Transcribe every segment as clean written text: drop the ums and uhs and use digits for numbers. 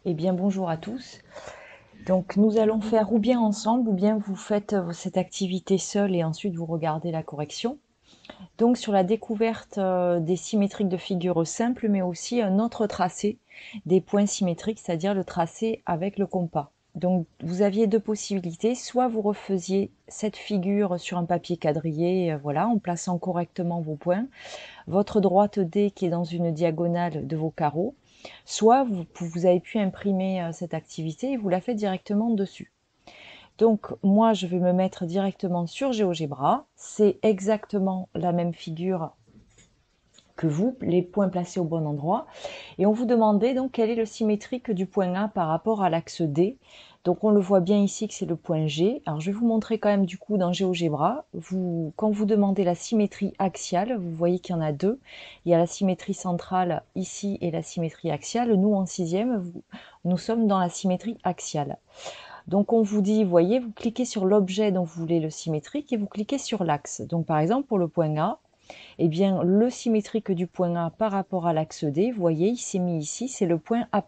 Eh bien, bonjour à tous. Donc, nous allons faire ou bien ensemble, ou bien vous faites cette activité seule et ensuite vous regardez la correction. Donc, sur la découverte des symétriques de figures simples, mais aussi un autre tracé des points symétriques, c'est-à-dire le tracé avec le compas. Donc, vous aviez deux possibilités. Soit vous refaisiez cette figure sur un papier quadrillé, voilà, en plaçant correctement vos points, votre droite D qui est dans une diagonale de vos carreaux, soit vous avez pu imprimer cette activité et vous la faites directement dessus. Donc moi, je vais me mettre directement sur GeoGebra. C'est exactement la même figure que vous, les points placés au bon endroit. Et on vous demandait donc quel est le symétrique du point A par rapport à l'axe D. Donc on le voit bien ici que c'est le point G. Alors je vais vous montrer quand même du coup dans GeoGebra. Quand vous demandez la symétrie axiale, vous voyez qu'il y en a deux. Il y a la symétrie centrale ici et la symétrie axiale. Nous en sixième, nous sommes dans la symétrie axiale. Donc on vous dit, vous voyez, vous cliquez sur l'objet dont vous voulez le symétrique et vous cliquez sur l'axe. Donc par exemple pour le point A, eh bien, le symétrique du point A par rapport à l'axe D, vous voyez, il s'est mis ici, c'est le point A'.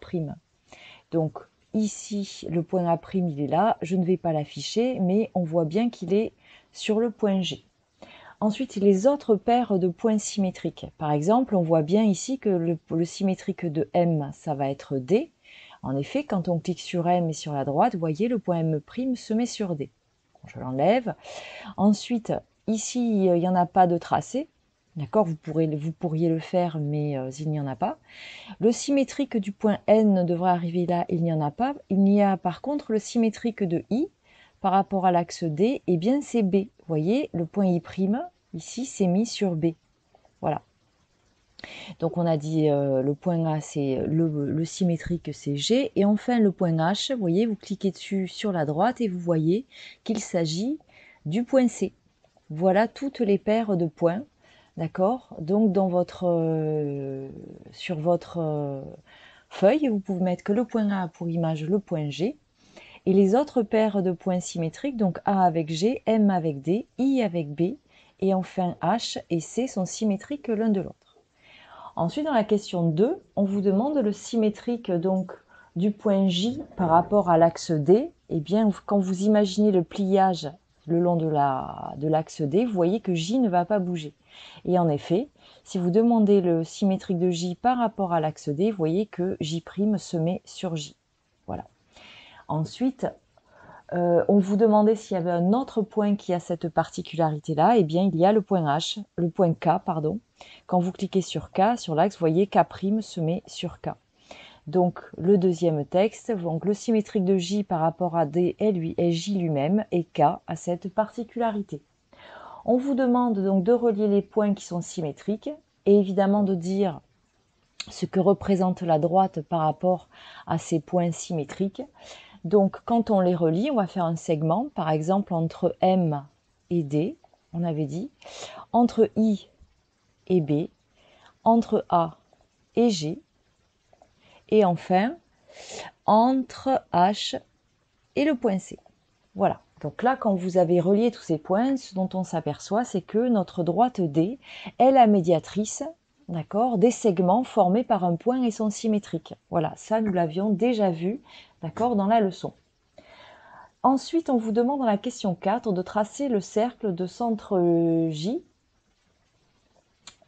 Donc ici, le point A', il est là. Je ne vais pas l'afficher, mais on voit bien qu'il est sur le point G. Ensuite, les autres paires de points symétriques. Par exemple, on voit bien ici que le symétrique de M, ça va être D. En effet, quand on clique sur M et sur la droite, vous voyez, le point M' se met sur D. Je l'enlève. Ensuite, ici, il n'y en a pas de tracé. D'accord, vous pourriez le faire, mais il n'y en a pas. Le symétrique du point N devrait arriver là, il n'y en a pas. Il y a par contre le symétrique de I par rapport à l'axe D, et bien c'est B. Vous voyez, le point I', ici, s'est mis sur B. Voilà. Donc on a dit le point A, c'est le symétrique, c'est G. Et enfin, le point H, vous voyez, vous cliquez dessus sur la droite et vous voyez qu'il s'agit du point C. Voilà toutes les paires de points, d'accord? Donc sur votre feuille, vous pouvez mettre que le point A pour image le point G, et les autres paires de points symétriques, donc A avec G, M avec D, I avec B, et enfin H et C sont symétriques l'un de l'autre. Ensuite, dans la question 2, on vous demande le symétrique donc du point J par rapport à l'axe D. Eh bien, quand vous imaginez le pliage le long de l'axe D, vous voyez que J ne va pas bouger. Et en effet, si vous demandez le symétrique de J par rapport à l'axe D, vous voyez que J' se met sur J. Voilà. Ensuite, on vous demandait s'il y avait un autre point qui a cette particularité-là. Eh bien, il y a le point H, le point K, pardon. Quand vous cliquez sur K, sur l'axe, vous voyez K' se met sur K. Donc, le deuxième texte, donc le symétrique de J par rapport à D est J lui-même, et K a cette particularité. On vous demande donc de relier les points qui sont symétriques, et évidemment de dire ce que représente la droite par rapport à ces points symétriques. Donc, quand on les relie, on va faire un segment, par exemple, entre M et D, on avait dit, entre I et B, entre A et G, et enfin, entre H et le point C. Voilà. Donc là, quand vous avez relié tous ces points, ce dont on s'aperçoit, c'est que notre droite D est la médiatrice, d'accord, des segments formés par un point et son symétrique. Voilà, ça, nous l'avions déjà vu, d'accord, dans la leçon. Ensuite, on vous demande dans la question 4 de tracer le cercle de centre J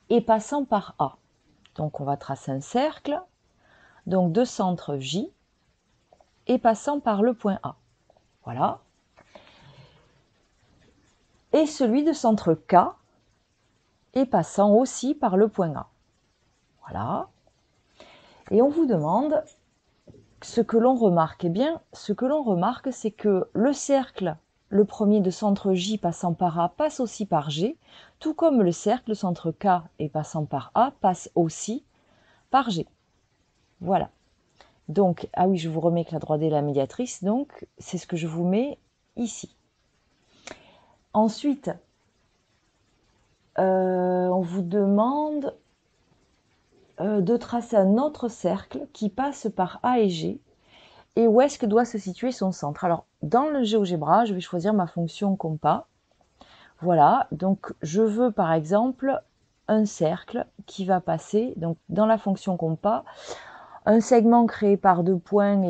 et passant par A. Donc, on va tracer un cercle, donc de centre J et passant par le point A. Voilà. Et celui de centre K et passant aussi par le point A. Voilà. Et on vous demande ce que l'on remarque. Eh bien, ce que l'on remarque, c'est que le cercle, le premier de centre J passant par A, passe aussi par G, tout comme le cercle centre K et passant par A passe aussi par G. Voilà. Donc, ah oui, je vous remets que la droite D est la médiatrice, donc c'est ce que je vous mets ici. Ensuite, on vous demande de tracer un autre cercle qui passe par A et G. Et où est-ce que doit se situer son centre? Alors, dans le GeoGebra, je vais choisir ma fonction compas. Voilà, donc je veux par exemple un cercle qui va passer, donc dans la fonction compas, un segment créé par 2 points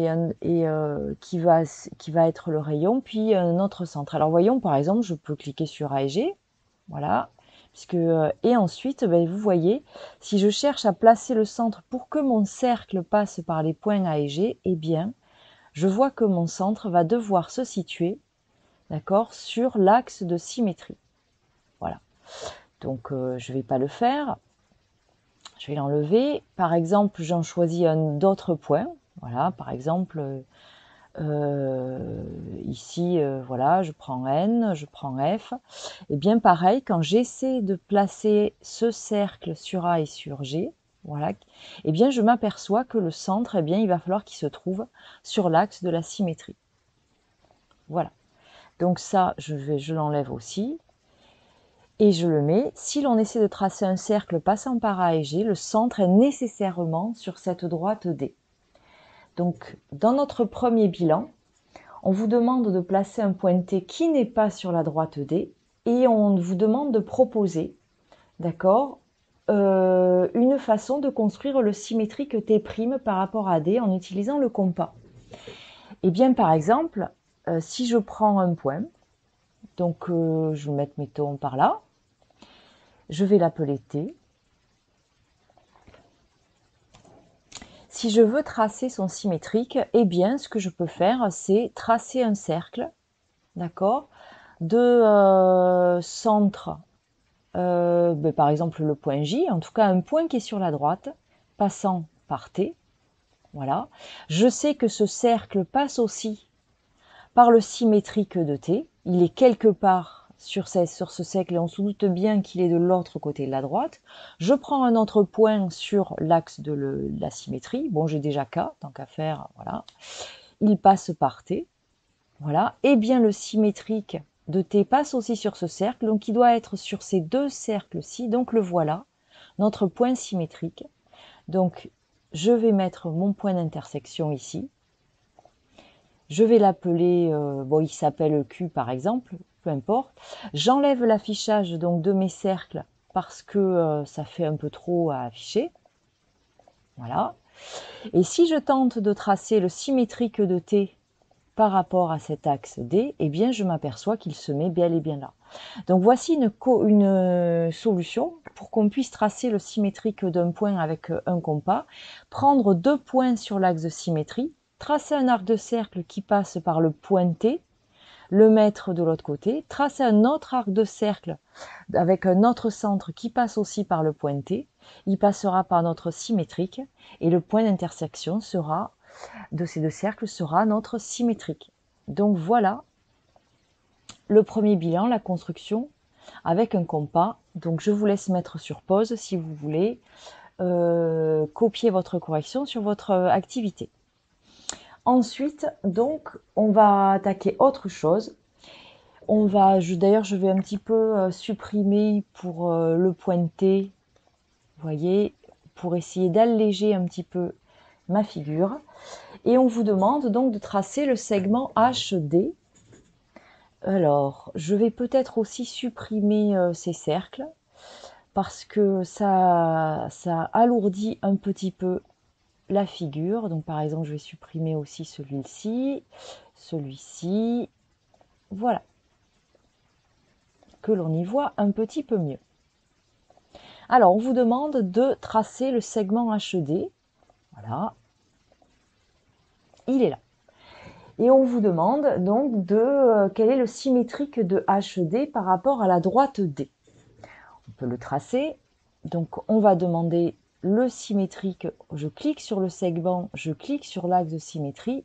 qui va être le rayon, puis un autre centre. Alors voyons, par exemple, je peux cliquer sur A et G, voilà, et ensuite, vous voyez, si je cherche à placer le centre pour que mon cercle passe par les points A et G, eh bien, je vois que mon centre va devoir se situer, d'accord, sur l'axe de symétrie. Voilà. Donc, je ne vais pas le faire. Je vais l'enlever. Par exemple, j'en choisis d'autres points. Voilà, par exemple, ici, voilà, je prends N, je prends F. Et bien pareil, quand j'essaie de placer ce cercle sur A et sur G, voilà, et bien je m'aperçois que le centre, bien, il va falloir qu'il se trouve sur l'axe de la symétrie. Voilà. Donc ça, je l'enlève aussi. Et je le mets. Si l'on essaie de tracer un cercle passant par A et G, le centre est nécessairement sur cette droite D. Donc, dans notre premier bilan, on vous demande de placer un point T qui n'est pas sur la droite D et on vous demande de proposer, d'accord, une façon de construire le symétrique T' par rapport à D en utilisant le compas. Et bien, par exemple, si je prends un point, donc je vais mettre, mettons, par là, je vais l'appeler T. Si je veux tracer son symétrique, eh bien, ce que je peux faire, c'est tracer un cercle, d'accord, de centre, par exemple le point J, en tout cas un point qui est sur la droite, passant par T. Voilà. Je sais que ce cercle passe aussi par le symétrique de T. Il est quelque part sur ce cercle et on se doute bien qu'il est de l'autre côté de la droite. Je prends un autre point sur l'axe de la symétrie. Bon, j'ai déjà K, tant qu'à faire, voilà. Il passe par T. Voilà. Et bien le symétrique de T passe aussi sur ce cercle, donc il doit être sur ces deux cercles-ci. Donc le voilà, notre point symétrique. Donc je vais mettre mon point d'intersection ici. Je vais l'appeler, bon, il s'appelle Q par exemple, peu importe. J'enlève l'affichage donc de mes cercles parce que ça fait un peu trop à afficher. Voilà. Et si je tente de tracer le symétrique de T par rapport à cet axe D, eh bien je m'aperçois qu'il se met bel et bien là. Donc voici une solution pour qu'on puisse tracer le symétrique d'un point avec un compas, prendre 2 points sur l'axe de symétrie, tracer un arc de cercle qui passe par le point T, le mettre de l'autre côté, tracer un autre arc de cercle avec un autre centre qui passe aussi par le point T, il passera par notre symétrique et le point d'intersection de ces deux cercles sera notre symétrique. Donc voilà le premier bilan, la construction avec un compas. Donc je vous laisse mettre sur pause si vous voulez copier votre correction sur votre activité. Ensuite, donc, on va attaquer autre chose. D'ailleurs, je vais un petit peu supprimer pour le point T, vous voyez, pour essayer d'alléger un petit peu ma figure. Et on vous demande donc de tracer le segment HD. Alors, je vais peut-être aussi supprimer ces cercles parce que ça alourdit un petit peu la figure. Donc par exemple, je vais supprimer aussi celui-ci, voilà, que l'on y voit un petit peu mieux. Alors, on vous demande de tracer le segment HD, voilà, il est là. Et on vous demande donc quel est le symétrique de HD par rapport à la droite D. On peut le tracer, donc on va demander le symétrique, je clique sur le segment, je clique sur l'axe de symétrie,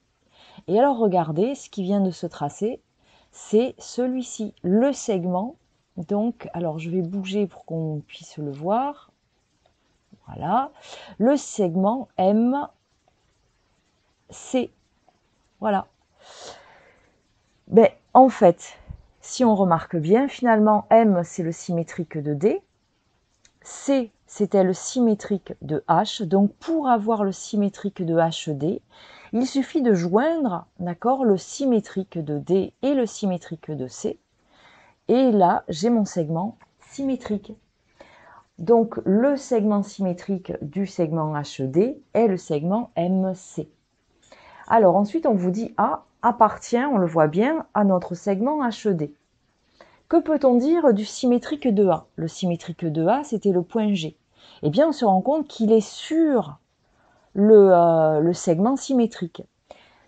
et alors regardez, ce qui vient de se tracer, c'est celui-ci, le segment. Donc, alors je vais bouger pour qu'on puisse le voir. Voilà, le segment MC. Voilà. Ben, en fait, si on remarque bien, finalement, M, c'est le symétrique de D. C, c'était le symétrique de H. Donc, pour avoir le symétrique de HD, il suffit de joindre, d'accord, le symétrique de D et le symétrique de C. Et là, j'ai mon segment symétrique. Donc, le segment symétrique du segment HED est le segment MC. Alors, ensuite, on vous dit A appartient, on le voit bien, à notre segment HED. Que peut-on dire du symétrique de A? Le symétrique de A, c'était le point G. Eh bien, on se rend compte qu'il est sur le segment symétrique.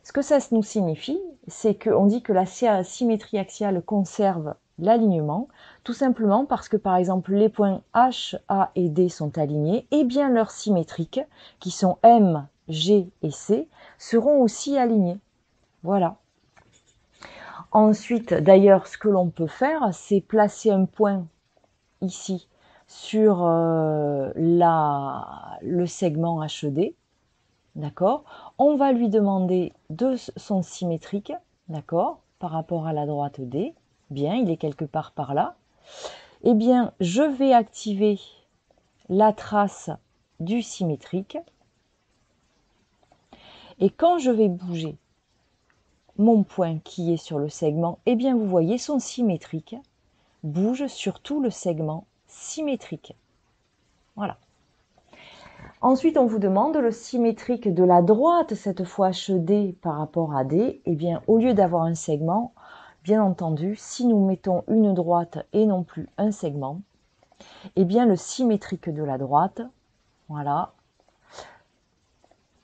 Ce que ça nous signifie, c'est qu'on dit que la symétrie axiale conserve l'alignement, tout simplement parce que, par exemple, les points H, A et D sont alignés, et bien leurs symétriques, qui sont M, G et C, seront aussi alignés. Voilà. Ensuite, d'ailleurs, ce que l'on peut faire, c'est placer un point ici sur le segment HED. D'accord? On va lui demander de son symétrique, d'accord? Par rapport à la droite D. Bien, il est quelque part par là. Eh bien, je vais activer la trace du symétrique. Et quand je vais bouger mon point qui est sur le segment, eh bien, vous voyez, son symétrique bouge sur tout le segment symétrique. Voilà. Ensuite, on vous demande le symétrique de la droite, cette fois HED par rapport à D. Eh bien, au lieu d'avoir un segment, bien entendu, si nous mettons une droite et non plus un segment, eh bien, le symétrique de la droite, voilà,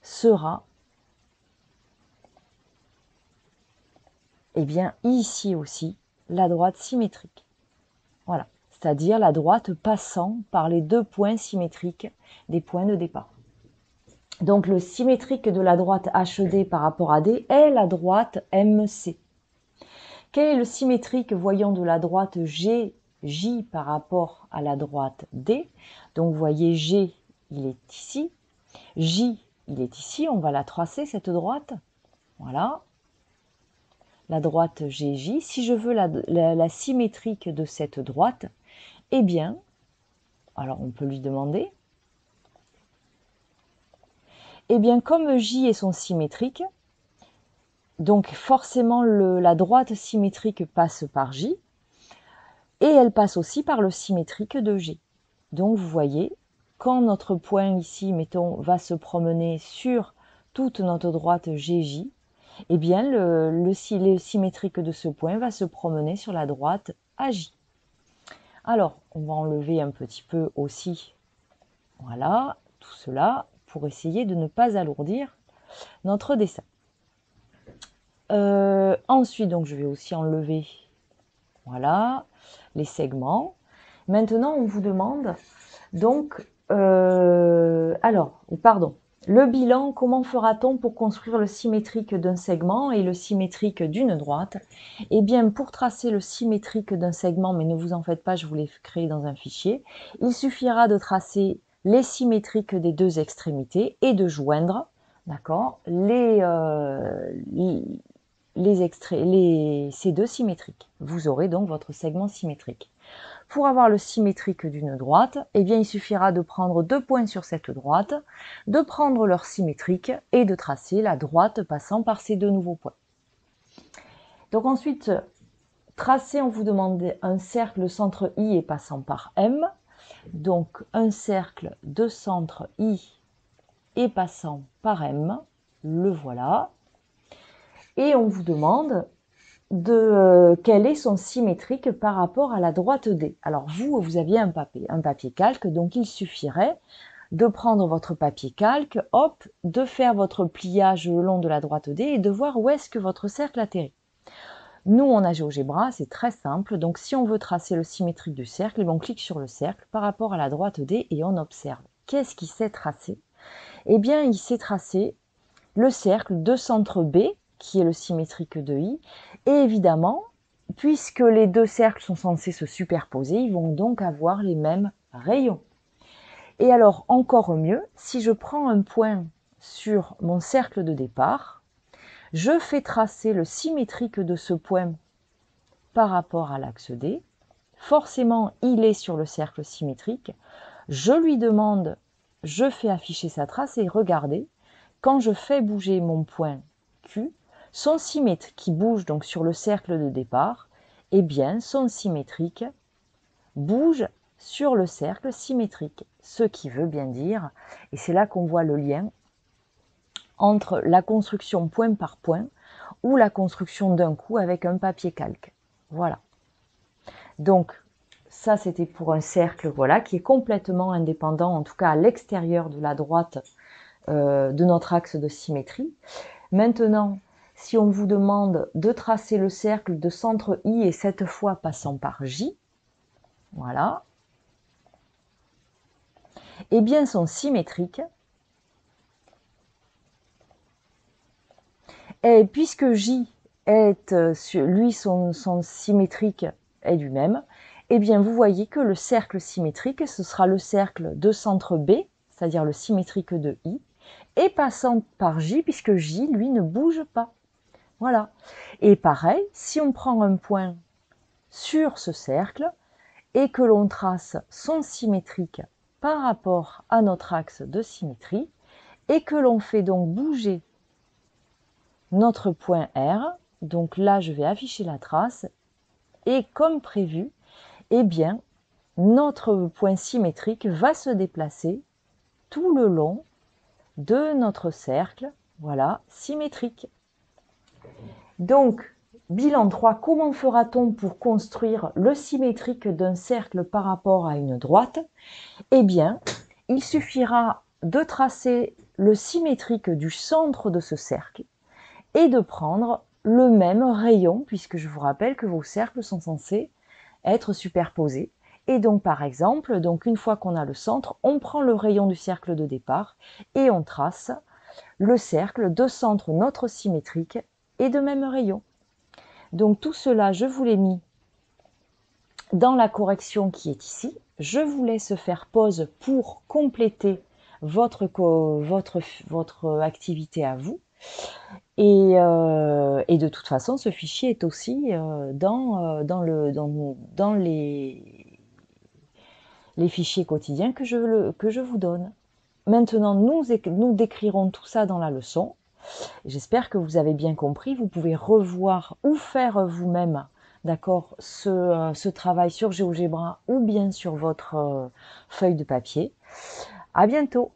sera, eh bien, ici aussi, la droite symétrique. Voilà, c'est-à-dire la droite passant par les deux points symétriques des points de départ. Donc le symétrique de la droite HED par rapport à D est la droite MC. Quel est le symétrique, voyons, de la droite GJ par rapport à la droite D? Donc vous voyez G, il est ici. J, il est ici. On va la tracer, cette droite. Voilà. La droite GJ. Si je veux la symétrique de cette droite, eh bien, alors on peut lui demander, eh bien, comme J est son symétrique, donc forcément la droite symétrique passe par J, et elle passe aussi par le symétrique de G. Donc vous voyez, quand notre point ici, mettons, va se promener sur toute notre droite GJ, eh bien le symétrique de ce point va se promener sur la droite AJ. Alors, on va enlever un petit peu aussi, voilà, tout cela, pour essayer de ne pas alourdir notre dessin. Ensuite, donc, je vais aussi enlever, voilà, les segments. Maintenant, on vous demande, donc, le bilan, comment fera-t-on pour construire le symétrique d'un segment et le symétrique d'une droite? Eh bien, pour tracer le symétrique d'un segment, mais ne vous en faites pas, je vous l'ai créé dans un fichier, il suffira de tracer les symétriques des deux extrémités et de joindre, d'accord, ces deux symétriques. Vous aurez donc votre segment symétrique. Pour avoir le symétrique d'une droite, eh bien, il suffira de prendre deux points sur cette droite, de prendre leur symétrique et de tracer la droite passant par ces deux nouveaux points. Donc ensuite, tracer, on vous demande un cercle centre I et passant par M. Donc un cercle de centre I et passant par M, le voilà. Et on vous demande quel est son symétrique par rapport à la droite D. Alors vous aviez un papier calque, donc il suffirait de prendre votre papier calque, hop, de faire votre pliage le long de la droite D et de voir où est-ce que votre cercle atterrit. Nous, en GeoGebra, c'est très simple. Donc si on veut tracer le symétrique du cercle, on clique sur le cercle par rapport à la droite D et on observe. Qu'est-ce qui s'est tracé? Eh bien, il s'est tracé le cercle de centre B, qui est le symétrique de I, et évidemment, puisque les deux cercles sont censés se superposer, ils vont donc avoir les mêmes rayons. Et alors, encore mieux, si je prends un point sur mon cercle de départ, je fais tracer le symétrique de ce point par rapport à l'axe D. Forcément, il est sur le cercle symétrique. Je lui demande, je fais afficher sa trace et regardez, quand je fais bouger mon point Q, son symétrique qui bouge donc sur le cercle de départ, eh bien son symétrique bouge sur le cercle symétrique. Ce qui veut bien dire, et c'est là qu'on voit le lien entre la construction point par point ou la construction d'un coup avec un papier calque. Voilà. Donc, ça c'était pour un cercle voilà, qui est complètement indépendant, en tout cas à l'extérieur de la droite de notre axe de symétrie. Maintenant, si on vous demande de tracer le cercle de centre I et cette fois passant par J, voilà, eh bien sont symétriques. Et puisque J est, lui, son symétrique est du même, eh bien vous voyez que le cercle symétrique, ce sera le cercle de centre B, c'est-à-dire le symétrique de I, et passant par J, puisque J, lui, ne bouge pas. Voilà. Et pareil, si on prend un point sur ce cercle et que l'on trace son symétrique par rapport à notre axe de symétrie, et que l'on fait donc bouger notre point R, donc là je vais afficher la trace, et comme prévu, eh bien, notre point symétrique va se déplacer tout le long de notre cercle, voilà, symétrique. Donc, bilan 3, comment fera-t-on pour construire le symétrique d'un cercle par rapport à une droite? Eh bien, il suffira de tracer le symétrique du centre de ce cercle et de prendre le même rayon, puisque je vous rappelle que vos cercles sont censés être superposés. Et donc, par exemple, donc une fois qu'on a le centre, on prend le rayon du cercle de départ et on trace le cercle de centre notre symétrique et de même rayon. Donc tout cela, je vous l'ai mis dans la correction qui est ici. Je vous laisse faire pause pour compléter votre activité à vous. Et de toute façon, ce fichier est aussi dans les fichiers quotidiens que je vous donne. Maintenant, nous décrirons tout ça dans la leçon. J'espère que vous avez bien compris. Vous pouvez revoir ou faire vous-même, d'accord, ce travail sur GeoGebra ou bien sur votre feuille de papier. À bientôt!